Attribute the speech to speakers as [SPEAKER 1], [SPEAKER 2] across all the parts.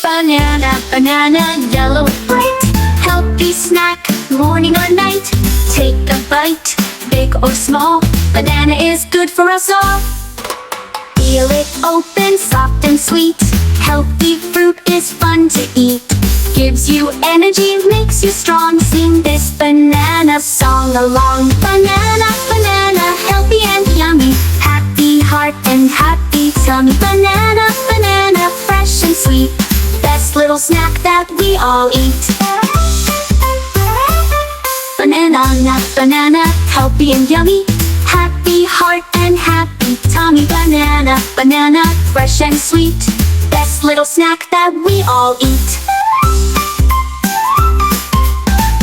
[SPEAKER 1] Banana, banana, yellow, bright, healthy snack, morning or night. Take a bite, big or small, banana is good for us all. Peel it open, soft and sweet, healthy fruit is fun to eat. Gives you energy, makes you strong, sing this banana song along. Banana, banana, healthy and yummy, happy heart and happy tummy. Banana, banana, fresh and sweet, best little snack that we all eat. Banana, banana, healthy and yummy, happy heart and happy tummy. Banana, banana, fresh and sweet, best little snack that we all eat.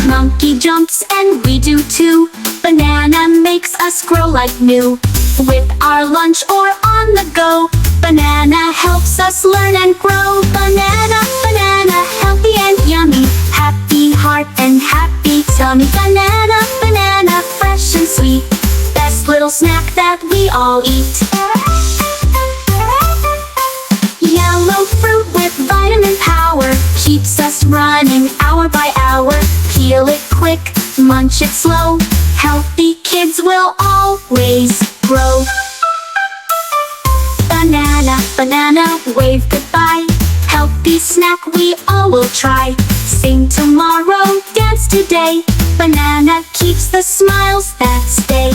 [SPEAKER 1] Monkey jumps and we do too, banana makes us grow like new. With our lunch or on the go, banana helps us learn and grow. Banana, banana, healthy and yummy, happy heart and happy tummy. Banana, banana, fresh and sweet, best little snack that we all eat. Yellow fruit with vitamin power, keeps us running hour by hour. Peel it quick, munch it slow, healthy kids will always grow. Banana, banana, wave goodbye, healthy snack we all will try. Sing tomorrow, dance today, banana keeps the smiles that stay.